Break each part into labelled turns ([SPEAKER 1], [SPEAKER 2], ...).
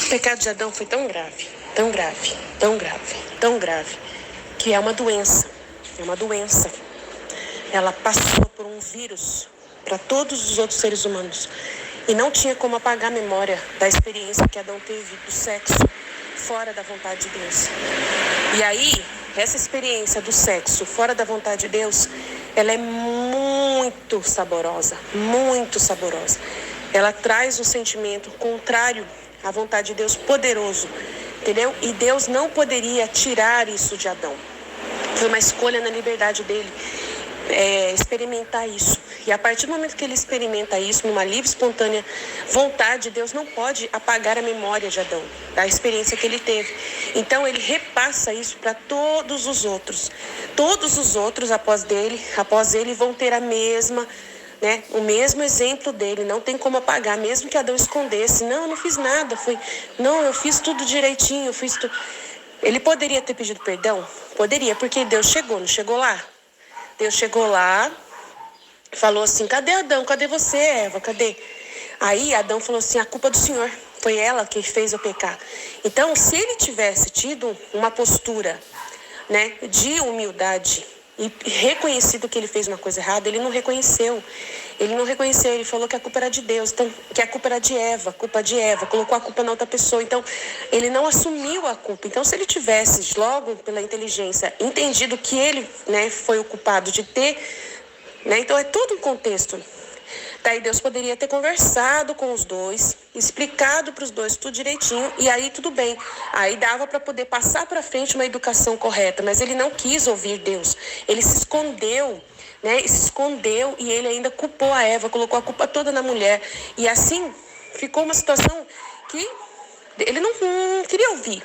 [SPEAKER 1] pecado de Adão foi tão grave, tão grave, tão grave, tão grave, que é uma doença. É uma doença. Ela passou por um vírus para todos os outros seres humanos. E não tinha como apagar a memória da experiência que Adão teve do sexo fora da vontade de Deus. E aí, essa experiência do sexo fora da vontade de Deus, ela é muito saborosa, muito saborosa. Ela traz um sentimento contrário à vontade de Deus, poderoso, entendeu? E Deus não poderia tirar isso de Adão. Foi uma escolha na liberdade dele. Experimentar isso. E a partir do momento que ele experimenta isso, numa livre, espontânea vontade, Deus não pode apagar a memória de Adão, da experiência que ele teve. Então ele repassa isso para todos os outros. Todos os outros, após ele, vão ter a mesma, o mesmo exemplo dele. Não tem como apagar, mesmo que Adão escondesse. Não, eu não fiz nada. Eu fiz tudo direitinho. Eu fiz tudo. Ele poderia ter pedido perdão? Poderia, porque Deus chegou, não chegou lá? Deus chegou lá, falou assim, cadê Adão? Cadê você, Eva? Cadê? Aí Adão falou assim, a culpa é do Senhor. Foi ela que fez eu pecar. Então, se ele tivesse tido uma postura, de humildade e reconhecido que ele fez uma coisa errada, ele não reconheceu. Ele falou que a culpa era de Deus, então, que a culpa era de Eva, colocou a culpa na outra pessoa. Então, ele não assumiu a culpa. Então, se ele tivesse, logo pela inteligência, entendido que ele, foi o culpado de ter, então é todo um contexto. Daí Deus poderia ter conversado com os dois, explicado para os dois tudo direitinho, e aí tudo bem. Aí dava para poder passar para frente uma educação correta, mas ele não quis ouvir Deus. Ele se escondeu. E ele ainda culpou a Eva, colocou a culpa toda na mulher. E assim ficou uma situação que ele não queria ouvir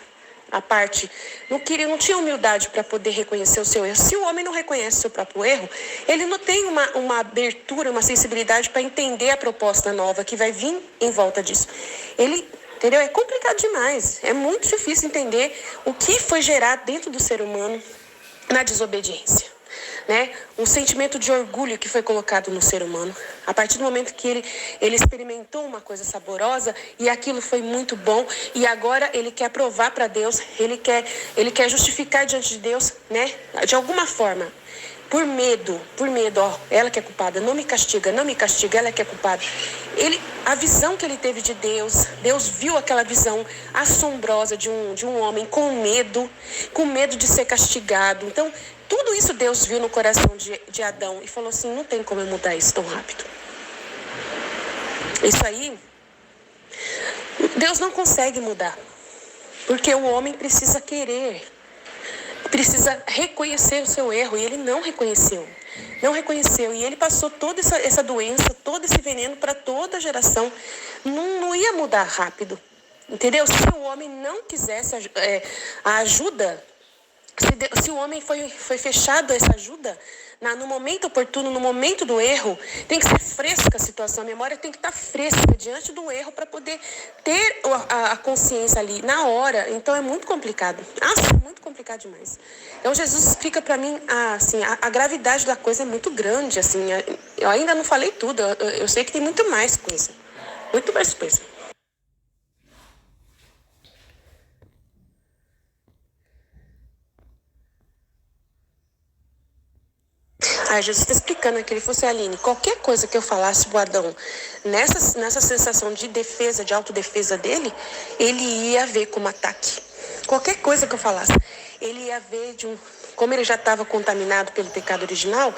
[SPEAKER 1] a parte, não tinha humildade para poder reconhecer o seu erro. Se o homem não reconhece o seu próprio erro, ele não tem uma abertura, uma sensibilidade para entender a proposta nova que vai vir em volta disso. Entendeu? É complicado demais, é muito difícil entender o que foi gerado dentro do ser humano na desobediência. Um sentimento de orgulho que foi colocado no ser humano. A partir do momento que ele experimentou uma coisa saborosa e aquilo foi muito bom, e agora ele quer provar para Deus, ele quer justificar diante de Deus, de alguma forma. Por medo, ela que é culpada, não me castiga, ela que é culpada. A visão que ele teve de Deus viu aquela visão assombrosa de um homem com medo de ser castigado. Então, tudo isso Deus viu no coração de Adão e falou assim, não tem como eu mudar isso tão rápido. Isso aí, Deus não consegue mudar, porque o homem precisa querer, precisa reconhecer o seu erro, e ele não reconheceu, e ele passou toda essa doença, todo esse veneno para toda a geração. Não ia mudar rápido, entendeu? Se o homem não quisesse a ajuda, se o homem foi fechado a essa ajuda, no momento oportuno, no momento do erro, tem que ser fresca a situação, a memória tem que estar fresca diante do erro para poder ter a consciência ali na hora. Então é muito complicado, muito complicado demais. Então Jesus explica para mim, a gravidade da coisa é muito grande, eu ainda não falei tudo, eu sei que tem muito mais coisa. Aí Jesus está explicando aqui, ele falou assim, Aline, qualquer coisa que eu falasse pro Adão, nessa sensação de defesa, de autodefesa dele, ele ia ver como ataque. Qualquer coisa que eu falasse, ele ia ver como ele já estava contaminado pelo pecado original,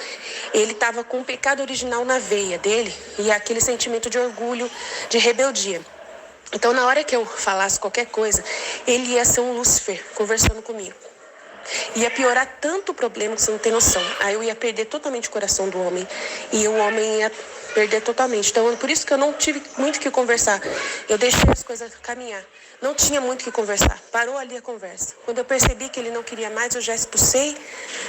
[SPEAKER 1] ele estava com o pecado original na veia dele, e aquele sentimento de orgulho, de rebeldia. Então, na hora que eu falasse qualquer coisa, ele ia ser um Lúcifer conversando comigo. Ia piorar tanto o problema que você não tem noção. Aí eu ia perder totalmente o coração do homem. E o homem ia perder totalmente. Então, por isso que eu não tive muito o que conversar. Eu deixei as coisas caminhar. Não tinha muito o que conversar. Parou ali a conversa. Quando eu percebi que ele não queria mais, eu já expulsei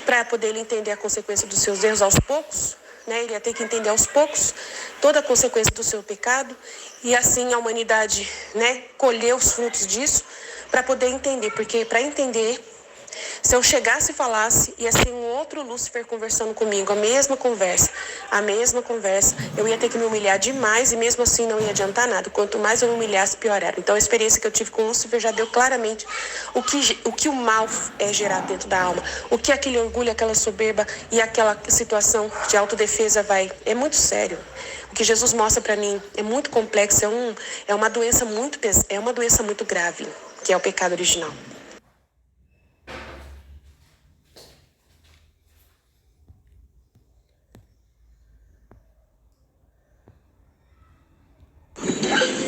[SPEAKER 1] para poder ele entender a consequência dos seus erros aos poucos. Ele ia ter que entender aos poucos toda a consequência do seu pecado. E assim a humanidade, colheu os frutos disso para poder entender. Porque para entender Se eu chegasse e falasse, ia ser um outro Lúcifer conversando comigo, a mesma conversa, eu ia ter que me humilhar demais e mesmo assim não ia adiantar nada. Quanto mais eu me humilhasse, pior era. Então a experiência que eu tive com o Lúcifer já deu claramente o que o mal é gerado dentro da alma, o que aquele orgulho, aquela soberba e aquela situação de autodefesa vai. É muito sério. O que Jesus mostra para mim é muito complexo, é uma doença muito grave, que é o pecado original.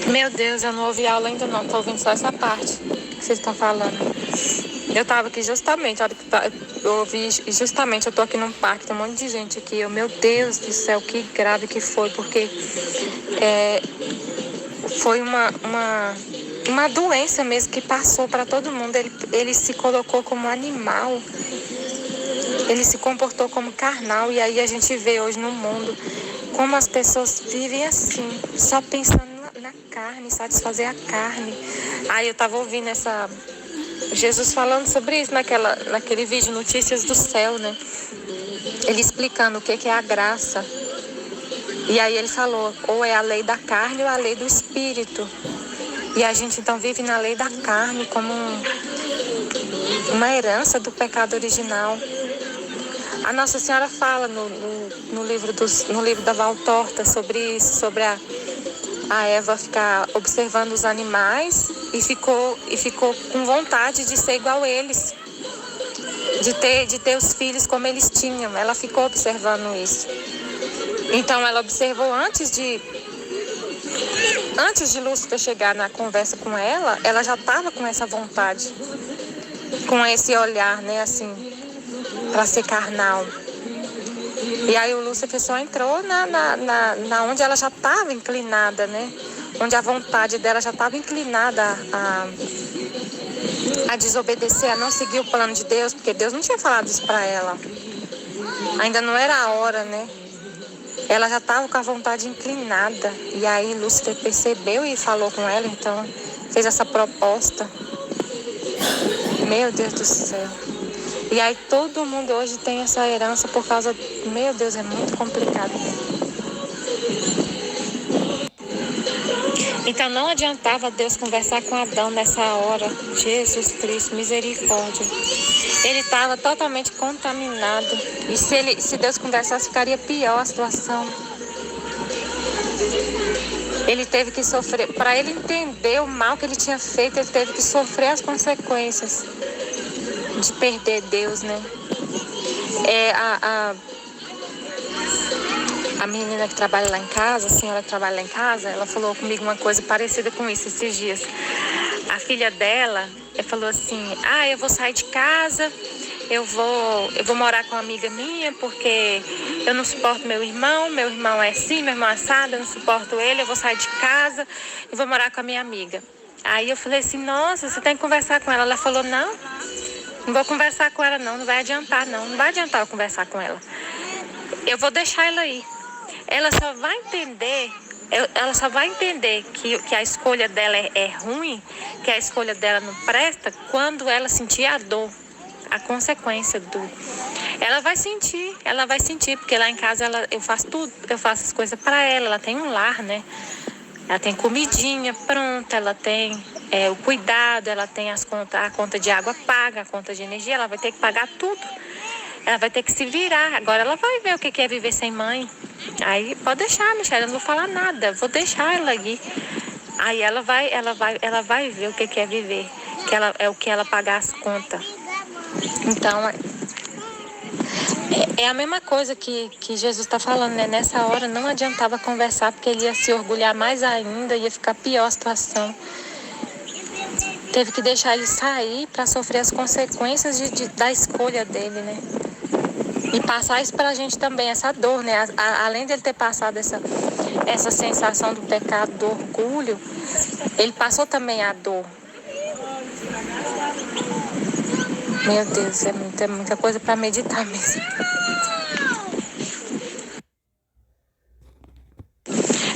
[SPEAKER 2] Meu Deus, eu não ouvi aula ainda não, tô ouvindo só essa parte que vocês estão falando. Eu tava aqui justamente, a hora que eu ouvi justamente, eu tô aqui num parque, tem um monte de gente aqui. Meu Deus do céu, que grave que foi, porque foi uma doença mesmo que passou para todo mundo. Ele se colocou como animal, ele se comportou como carnal, e aí a gente vê hoje no mundo como as pessoas vivem assim, só pensando na carne, satisfazer a carne. Aí eu tava ouvindo Jesus falando sobre isso naquele vídeo Notícias do Céu, né? Ele explicando o que é a graça. E aí ele falou, ou é a lei da carne ou a lei do espírito. E a gente então vive na lei da carne como uma herança do pecado original. A Nossa Senhora fala no livro da Valtorta sobre isso, sobre a Eva ficar observando os animais e ficou com vontade de ser igual a eles, de ter os filhos como eles tinham. Ela ficou observando isso. Então ela observou antes de Lúcifer chegar na conversa com ela já estava com essa vontade, com esse olhar, né, assim, para ser carnal. E aí o Lúcifer só entrou na onde ela já estava inclinada, né? Onde a vontade dela já estava inclinada a desobedecer, a não seguir o plano de Deus, porque Deus não tinha falado isso para ela. Ainda não era a hora, né? Ela já estava com a vontade inclinada. E aí Lúcifer percebeu e falou com ela, então fez essa proposta. Meu Deus do céu. E aí todo mundo hoje tem essa herança por causa... Meu Deus, é muito complicado. Então não adiantava Deus conversar com Adão nessa hora. Jesus Cristo, misericórdia. Ele estava totalmente contaminado. E se Deus conversasse, ficaria pior a situação. Ele teve que sofrer. Para ele entender o mal que ele tinha feito, ele teve que sofrer as consequências de perder Deus, né? A menina que trabalha lá em casa, a senhora que trabalha lá em casa, ela falou comigo uma coisa parecida com isso esses dias. A filha dela falou assim, eu vou sair de casa, eu vou morar com uma amiga minha, porque eu não suporto meu irmão é assim, meu irmão é assado, eu não suporto ele, eu vou sair de casa e vou morar com a minha amiga. Aí eu falei assim, nossa, você tem que conversar com ela. Ela falou, não vou conversar com ela não vai adiantar não vai adiantar eu conversar com ela. Eu vou deixar ela ir. Ela só vai entender que a escolha dela é ruim, que a escolha dela não presta, quando ela sentir a dor, a consequência do... Ela vai sentir, porque lá em casa eu faço tudo, eu faço as coisas para ela tem um lar, né? Ela tem comidinha pronta, ela tem o cuidado, ela tem a conta de água paga, a conta de energia, ela vai ter que pagar tudo. Ela vai ter que se virar. Agora ela vai ver o que é viver sem mãe. Aí pode deixar, Michelle, eu não vou falar nada. Vou deixar ela ir. Aí ela vai ver o que é viver. Que é o que ela pagar as contas. Então, é a mesma coisa que Jesus está falando, né? Nessa hora não adiantava conversar, porque ele ia se orgulhar mais ainda, ia ficar pior a situação. Teve que deixar ele sair para sofrer as consequências da escolha dele, né? E passar isso pra gente também, essa dor, né? Além dele ter passado essa sensação do pecado, do orgulho, ele passou também a dor. Meu Deus, é muita coisa para meditar mesmo.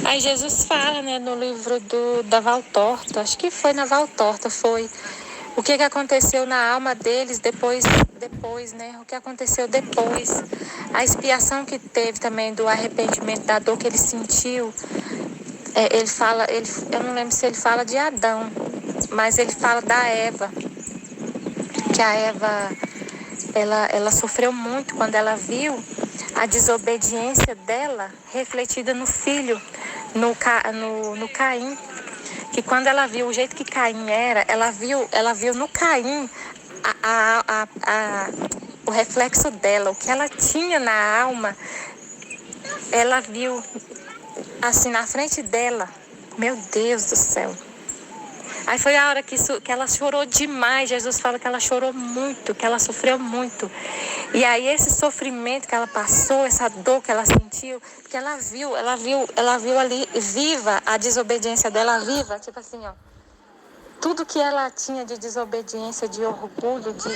[SPEAKER 2] Aí Jesus fala, né, no livro da Valtorta, acho que foi na Valtorta, O que aconteceu na alma deles depois, né? O que aconteceu depois. A expiação que teve também do arrependimento, da dor que ele sentiu. Eu não lembro se ele fala de Adão, mas ele fala da Eva. Que a Eva, ela sofreu muito quando ela viu a desobediência dela refletida no filho, no Caim. Que quando ela viu o jeito que Caim era, ela viu no Caim o reflexo dela, o que ela tinha na alma, ela viu assim na frente dela. Meu Deus do céu. Aí foi a hora que ela chorou demais. Jesus fala que ela chorou muito, que ela sofreu muito. E aí esse sofrimento que ela passou, essa dor que ela sentiu, que ela viu ali viva a desobediência dela viva, tipo assim, ó. Tudo que ela tinha de desobediência, de orgulho, de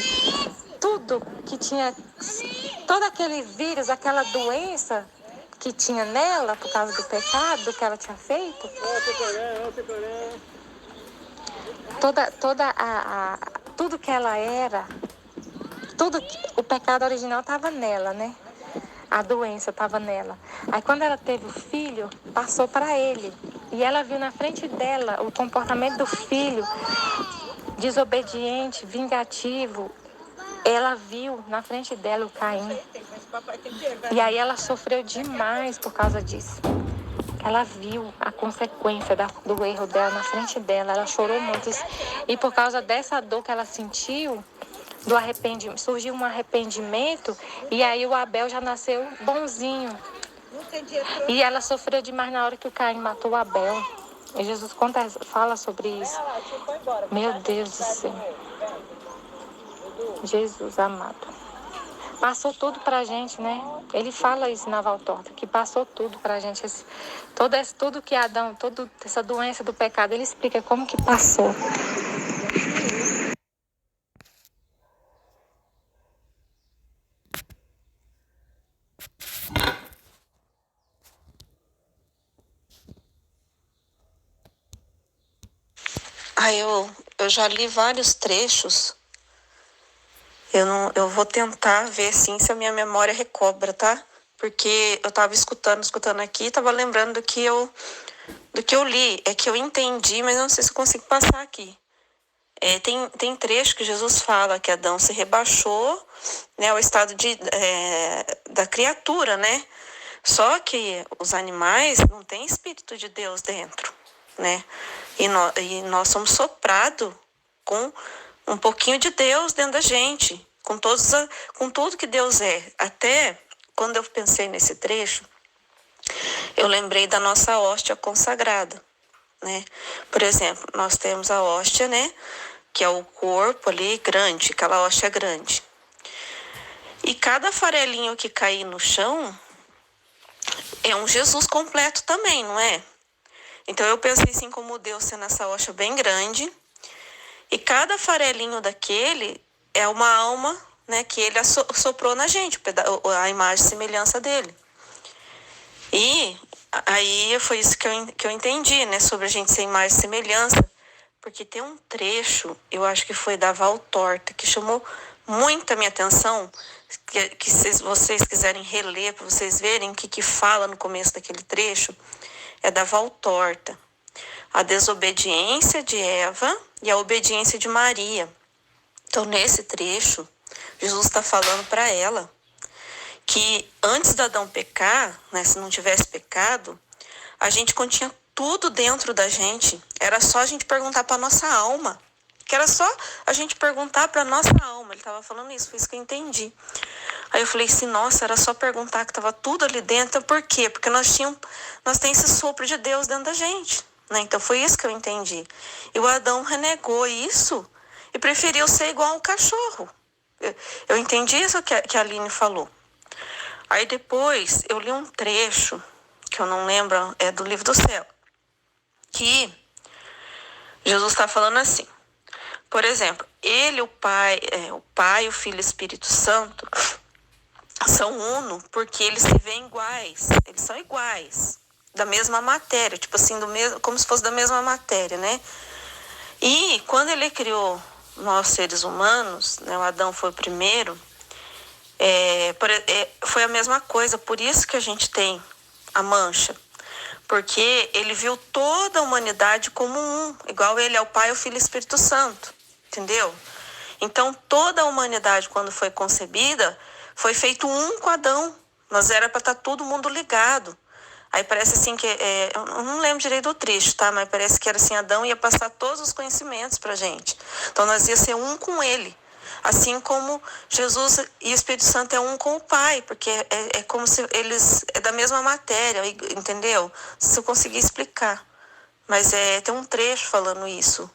[SPEAKER 2] tudo que tinha, todo aquele vírus, aquela doença que tinha nela por causa do pecado que ela tinha feito. Tudo que ela era, o pecado original estava nela, né? A doença estava nela. Aí quando ela teve o filho, passou para ele. E ela viu na frente dela o comportamento do filho, desobediente, vingativo. Ela viu na frente dela o Caim. E aí ela sofreu demais por causa disso. Ela viu a consequência do erro dela na frente dela. Ela chorou muito. E por causa dessa dor que ela sentiu, do arrependimento, surgiu um arrependimento. E aí o Abel já nasceu bonzinho. E ela sofreu demais na hora que o Caim matou o Abel. E Jesus fala sobre isso. Meu Deus do céu. Jesus amado. Passou tudo pra gente, né? Ele fala isso na Valtorta, que passou tudo pra gente. Tudo que Adão, toda essa doença do pecado, ele explica como que passou.
[SPEAKER 1] Eu já li vários trechos. Eu vou tentar ver assim se a minha memória recobra, tá? Porque eu tava escutando aqui, tava lembrando do que eu li. É que eu entendi, mas não sei se eu consigo passar aqui. Tem trecho que Jesus fala que Adão se rebaixou, né, ao estado da criatura, né? Só que os animais não têm espírito de Deus dentro, né? E nós somos soprados com um pouquinho de Deus dentro da gente, com tudo que Deus é. Até quando eu pensei nesse trecho, eu lembrei da nossa hóstia consagrada, né? Por exemplo, nós temos a hóstia, né? Que é o corpo ali grande, aquela hóstia grande. E cada farelinho que cair no chão é um Jesus completo também, não é? Então eu pensei assim, como Deus sendo essa hóstia bem grande, e cada farelinho daquele é uma alma, né, que ele soprou na gente, a imagem e semelhança dele. E aí foi isso que eu entendi, né, sobre a gente ser imagem e semelhança, porque tem um trecho, eu acho que foi da Valtorta, que chamou muito a minha atenção, que se vocês quiserem reler, para vocês verem o que fala no começo daquele trecho, é da Valtorta. A desobediência de Eva e a obediência de Maria. Então, nesse trecho, Jesus está falando para ela que antes de Adão pecar, né, se não tivesse pecado, a gente continha tudo dentro da gente. Era só a gente perguntar para nossa alma. Que era só a gente perguntar para nossa alma. Ele estava falando isso, foi isso que eu entendi. Aí eu falei assim, nossa, era só perguntar que estava tudo ali dentro. Por quê? Porque nós temos esse sopro de Deus dentro da gente, né? Então foi isso que eu entendi. E o Adão renegou isso e preferiu ser igual ao cachorro. Eu entendi isso que a Aline falou. Aí depois eu li um trecho, que eu não lembro, é do Livro do Céu, que Jesus está falando assim. Por exemplo, ele, o Pai, o Filho e o Espírito Santo são uno porque eles se veem iguais. Eles são iguais, da mesma matéria, tipo assim, como se fosse da mesma matéria, né? E quando ele criou
[SPEAKER 3] nós seres humanos, né, o Adão foi o primeiro, foi a mesma coisa, por isso que a gente tem a mancha. Porque ele viu toda a humanidade como um, igual ele é o Pai, o Filho e o Espírito Santo, entendeu? Então, toda a humanidade, quando foi concebida, foi feito um com Adão, mas era para estar todo mundo ligado. Aí parece assim que, eu não lembro direito do trecho, tá? Mas parece que era assim, Adão ia passar todos os conhecimentos pra gente. Então, nós ia ser um com ele. Assim como Jesus e o Espírito Santo é um com o Pai, porque é como se eles é da mesma matéria, entendeu? Se eu conseguir explicar. Mas tem um trecho falando isso.